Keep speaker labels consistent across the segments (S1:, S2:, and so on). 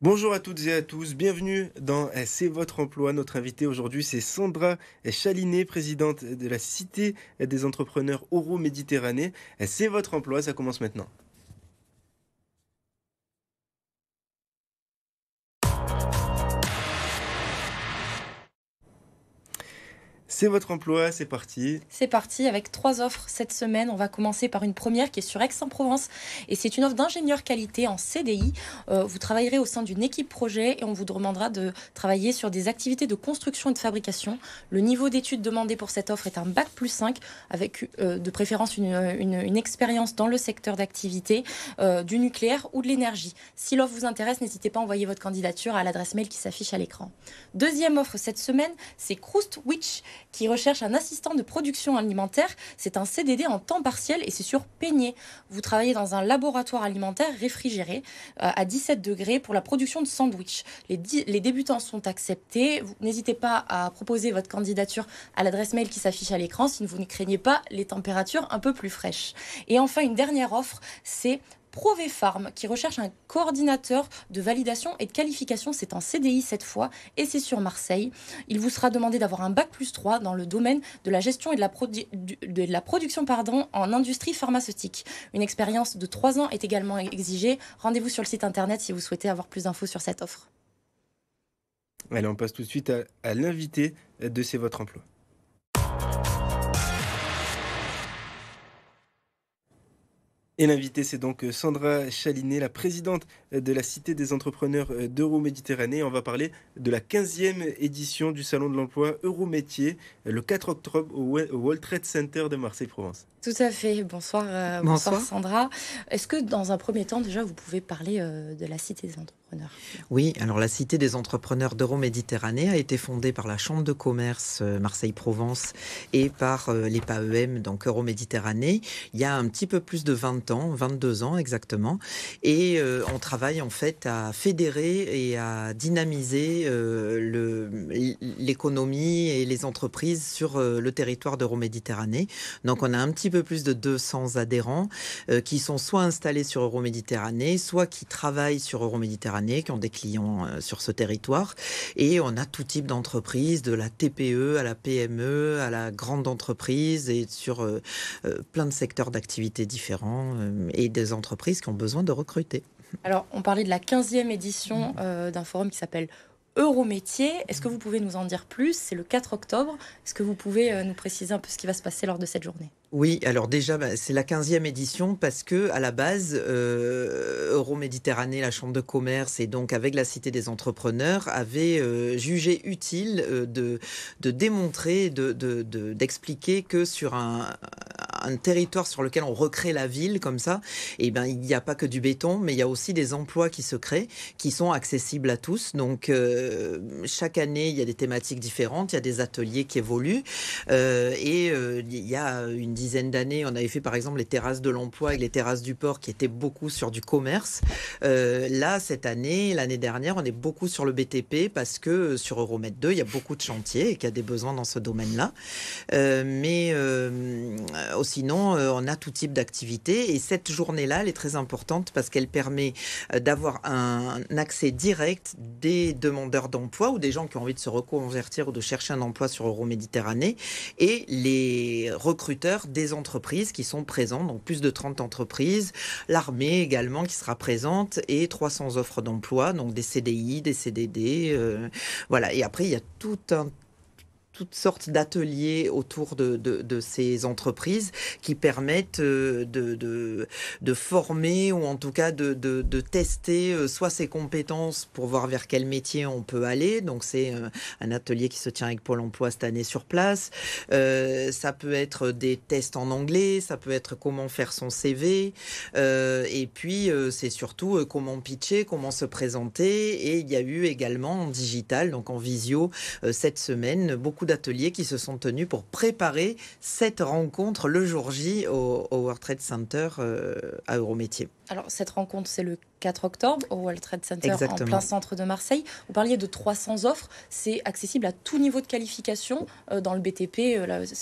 S1: Bonjour à toutes et à tous, bienvenue dans C'est votre emploi. Notre invitée aujourd'hui, c'est Sandra Chalinet, présidente de la Cité des entrepreneurs Euro-Méditerranée. C'est votre emploi, ça commence maintenant. C'est votre emploi, c'est parti.
S2: C'est parti avec 3 offres cette semaine. On va commencer par une première qui est sur Aix-en-Provence et c'est une offre d'ingénieur qualité en CDI. Vous travaillerez au sein d'une équipe projet et on vous demandera de travailler sur des activités de construction et de fabrication. Le niveau d'études demandé pour cette offre est un bac+5 avec de préférence une expérience dans le secteur d'activité du nucléaire ou de l'énergie. Si l'offre vous intéresse, n'hésitez pas à envoyer votre candidature à l'adresse mail qui s'affiche à l'écran. Deuxième offre cette semaine, c'est Krust Witch qui recherche un assistant de production alimentaire. C'est un CDD en temps partiel et c'est sur Peigné. Vous travaillez dans un laboratoire alimentaire réfrigéré à 17 degrés pour la production de sandwichs. Les débutants sont acceptés. N'hésitez pas à proposer votre candidature à l'adresse mail qui s'affiche à l'écran si vous ne craignez pas les températures un peu plus fraîches. Et enfin, une dernière offre, c'est Provefarm qui recherche un coordinateur de validation et de qualification. C'est un CDI cette fois et c'est sur Marseille. Il vous sera demandé d'avoir un bac+3 dans le domaine de la gestion et de la production en industrie pharmaceutique. Une expérience de 3 ans est également exigée. Rendez-vous sur le site internet si vous souhaitez avoir plus d'infos sur cette offre.
S1: Allez, on passe tout de suite à l'invité de C'est votre emploi. Et l'invité, c'est donc Sandra Chalinet, la présidente de la Cité des entrepreneurs d'Euro-Méditerranée. On va parler de la 15e édition du Salon de l'emploi Eurométier, le 4 octobre au World Trade Center de Marseille-Provence.
S2: Tout à fait. Bonsoir, bonsoir
S3: Bonsoir.
S2: Sandra. Est-ce que dans un premier temps, déjà, vous pouvez parler de la Cité des entrepreneurs?
S3: Oui, alors la Cité des entrepreneurs d'Euro-Méditerranée a été fondée par la Chambre de commerce Marseille-Provence et par l'EPAEM, donc Euro-Méditerranée, il y a un petit peu plus de 20 ans, 22 ans exactement. Et on travaille en fait à fédérer et à dynamiser l'économie et les entreprises sur le territoire d'Euro-Méditerranée. Donc on a un petit peu plus de 200 adhérents qui sont soit installés sur Euro-Méditerranée, soit qui travaillent sur Euro-Méditerranée, qui ont des clients sur ce territoire. Et on a tout type d'entreprises, de la TPE à la PME, à la grande entreprise, et sur plein de secteurs d'activité différents, et des entreprises qui ont besoin de recruter.
S2: Alors, on parlait de la 15e édition d'un forum qui s'appelle Eurométier. Est-ce que vous pouvez nous en dire plus? C'est le 4 octobre. Est-ce que vous pouvez nous préciser un peu ce qui va se passer lors de cette journée?
S3: Oui, alors déjà, c'est la 15e édition parce que à la base, Euro-Méditerranée, la Chambre de commerce et donc avec la Cité des entrepreneurs avait jugé utile de démontrer, d'expliquer que sur un territoire sur lequel on recrée la ville comme ça, eh ben, il n'y a pas que du béton, mais il y a aussi des emplois qui se créent, qui sont accessibles à tous. Donc chaque année, il y a des thématiques différentes, il y a des ateliers qui évoluent il y a une dizaine d'années, on avait fait par exemple les terrasses de l'emploi et les terrasses du port qui étaient beaucoup sur du commerce. Là, cette année, l'année dernière, on est beaucoup sur le BTP parce que sur Euromed 2, il y a beaucoup de chantiers et qu'il y a des besoins dans ce domaine-là. Sinon, on a tout type d'activités et cette journée-là, elle est très importante parce qu'elle permet d'avoir un accès direct des demandeurs d'emploi ou des gens qui ont envie de se reconvertir ou de chercher un emploi sur Euro-Méditerranée et les recruteurs des entreprises qui sont présentes, donc plus de 30 entreprises, l'armée également qui sera présente et 300 offres d'emploi, donc des CDI, des CDD, voilà. Et après, il y a toutes sortes d'ateliers autour de ces entreprises qui permettent de former ou en tout cas de tester soit ses compétences pour voir vers quel métier on peut aller. Donc c'est un atelier qui se tient avec Pôle emploi cette année sur place. Ça peut être des tests en anglais, ça peut être comment faire son CV et puis c'est surtout comment pitcher, comment se présenter. Et il y a eu également en digital, donc en visio cette semaine, beaucoup d'ateliers qui se sont tenus pour préparer cette rencontre le jour J au World Trade Center à Eurométier.
S2: Alors, cette rencontre, c'est le 4 octobre au World Trade Center
S3: Exactement.
S2: en plein centre de Marseille. Vous parliez de 300 offres. C'est accessible à tout niveau de qualification dans le BTP.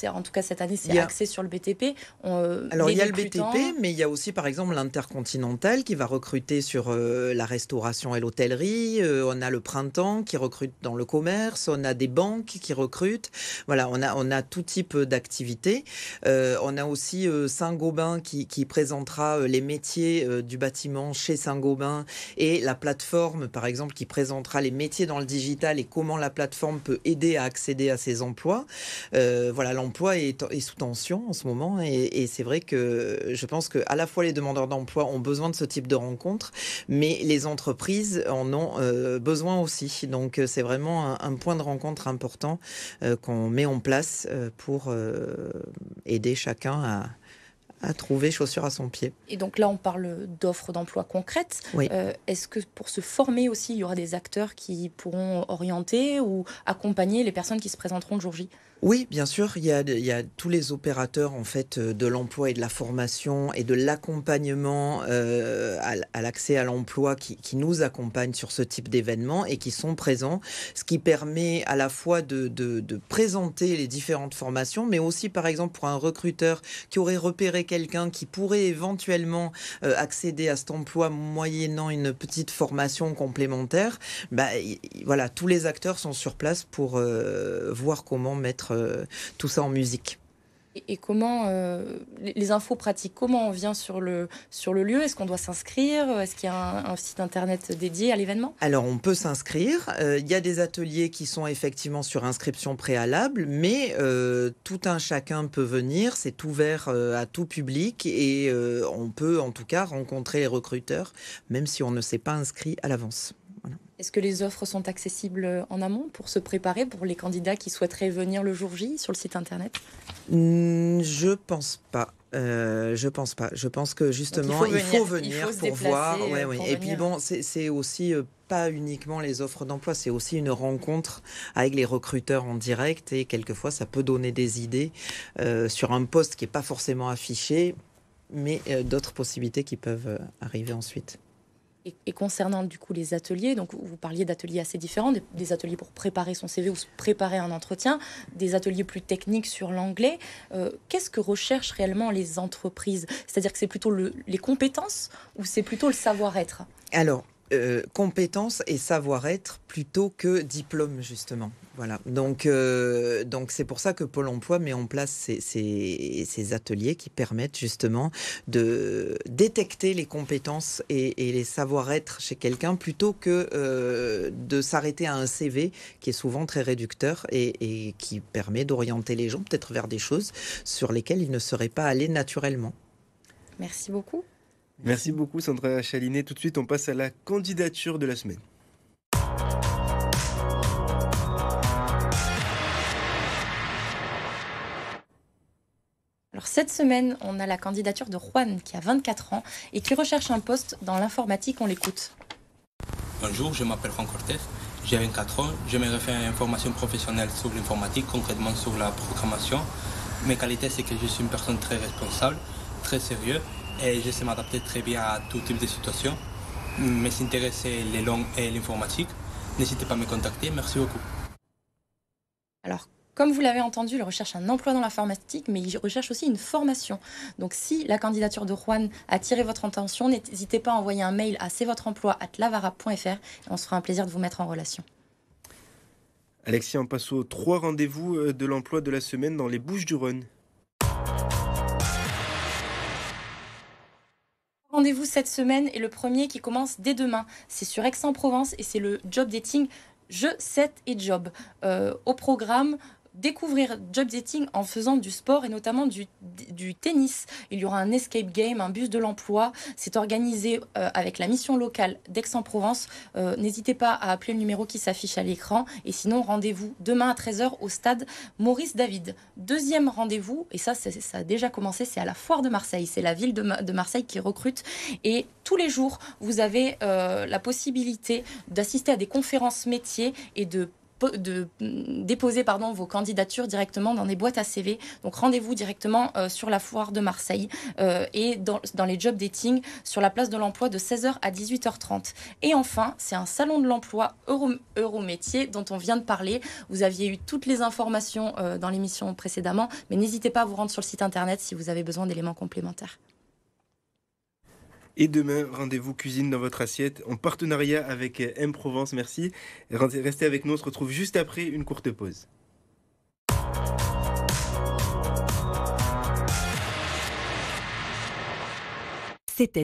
S2: En tout cas, cette année, c'est axé sur le BTP.
S3: Alors, il y a le BTP, mais il y a aussi, par exemple, l'Intercontinental qui va recruter sur la restauration et l'hôtellerie. On a le Printemps qui recrute dans le commerce. On a des banques qui recrutent. Voilà, on a tout type d'activités. On a aussi Saint-Gobain qui présentera les métiers du bâtiment chez Saint-Gobain et la plateforme, par exemple, qui présentera les métiers dans le digital et comment la plateforme peut aider à accéder à ces emplois. Voilà, l'emploi est sous tension en ce moment et c'est vrai que je pense que à la fois les demandeurs d'emploi ont besoin de ce type de rencontres, mais les entreprises en ont besoin aussi. Donc c'est vraiment un point de rencontre important qu'on met en place pour aider chacun à trouver chaussure à son pied.
S2: Et donc là, on parle d'offres d'emploi concrètes.
S3: Oui.
S2: Est-ce que pour se former aussi, il y aura des acteurs qui pourront orienter ou accompagner les personnes qui se présenteront le jour J ?
S3: Oui, bien sûr, il y a tous les opérateurs en fait de l'emploi et de la formation et de l'accompagnement à l'accès à l'emploi qui nous accompagnent sur ce type d'événements et qui sont présents, ce qui permet à la fois de présenter les différentes formations, mais aussi par exemple pour un recruteur qui aurait repéré quelqu'un qui pourrait éventuellement accéder à cet emploi moyennant une petite formation complémentaire, voilà, tous les acteurs sont sur place pour voir comment mettre tout ça en musique.
S2: Et comment, les infos pratiques, comment on vient sur le lieu ? Est-ce qu'on doit s'inscrire ? Est-ce qu'il y a un site internet dédié à l'événement ?
S3: Alors, on peut s'inscrire. Il y a des ateliers qui sont effectivement sur inscription préalable, mais tout un chacun peut venir. C'est ouvert à tout public et on peut en tout cas rencontrer les recruteurs, même si on ne s'est pas inscrit à l'avance. Voilà.
S2: Est-ce que les offres sont accessibles en amont pour se préparer pour les candidats qui souhaiteraient venir le jour J sur le site internet ?
S3: Je pense pas. Je pense pas. Je pense que justement, il faut venir pour voir. Et puis bon, c'est aussi pas uniquement les offres d'emploi, c'est aussi une rencontre avec les recruteurs en direct et quelquefois ça peut donner des idées sur un poste qui est pas forcément affiché, mais d'autres possibilités qui peuvent arriver ensuite.
S2: Et concernant du coup les ateliers, donc vous parliez d'ateliers assez différents, des ateliers pour préparer son CV ou préparer un entretien, des ateliers plus techniques sur l'anglais. Qu'est-ce que recherchent réellement les entreprises ? C'est-à-dire que c'est plutôt les compétences ou c'est plutôt le savoir-être ?
S3: Alors, compétences et savoir-être plutôt que diplôme, justement. Voilà. Donc c'est pour ça que Pôle emploi met en place ces ateliers qui permettent justement de détecter les compétences et les savoir-être chez quelqu'un plutôt que de s'arrêter à un CV qui est souvent très réducteur et qui permet d'orienter les gens peut-être vers des choses sur lesquelles ils ne seraient pas allés naturellement.
S2: Merci beaucoup.
S1: Merci beaucoup Sandra Chalinet. Tout de suite, on passe à la candidature de la semaine.
S2: Alors cette semaine, on a la candidature de Juan qui a 24 ans et qui recherche un poste dans l'informatique. On l'écoute.
S4: Bonjour, je m'appelle Juan Cortés, j'ai 24 ans, j'aimerais faire une formation professionnelle sur l'informatique, concrètement sur la programmation. Mes qualités, c'est que je suis une personne très responsable, très sérieuse et je sais m'adapter très bien à tout type de situation. Mes intérêts, c'est les langues et l'informatique. N'hésitez pas à me contacter, merci beaucoup.
S2: Alors, comme vous l'avez entendu, il recherche un emploi dans l'informatique, mais il recherche aussi une formation. Donc, si la candidature de Juan a attiré votre attention, n'hésitez pas à envoyer un mail à cvotreemploi@lavara.fr et on se fera un plaisir de vous mettre en relation.
S1: Alexia, on passe aux 3 rendez-vous de l'emploi de la semaine dans les Bouches-du-Rhône.
S2: Rendez-vous cette semaine et le premier qui commence dès demain. C'est sur Aix-en-Provence et c'est le job dating Jeux, 7 et Job. Au programme, découvrir job dating en faisant du sport et notamment du tennis. Il y aura un escape game, un bus de l'emploi. C'est organisé avec la mission locale d'Aix-en-Provence. N'hésitez pas à appeler le numéro qui s'affiche à l'écran. Et sinon, rendez-vous demain à 13h au stade Maurice David. Deuxième rendez-vous, et ça a déjà commencé, c'est à la Foire de Marseille. C'est la ville de Marseille qui recrute. Et tous les jours, vous avez la possibilité d'assister à des conférences métiers et de déposer vos candidatures directement dans des boîtes à CV. Donc rendez-vous directement sur la foire de Marseille et dans les job dating sur la place de l'emploi de 16h à 18h30. Et enfin, c'est un salon de l'emploi Eurométier dont on vient de parler. Vous aviez eu toutes les informations dans l'émission précédemment, mais n'hésitez pas à vous rendre sur le site internet si vous avez besoin d'éléments complémentaires.
S1: Et demain, rendez-vous cuisine dans votre assiette en partenariat avec M Provence. Merci. Restez avec nous, on se retrouve juste après une courte pause.
S5: C'était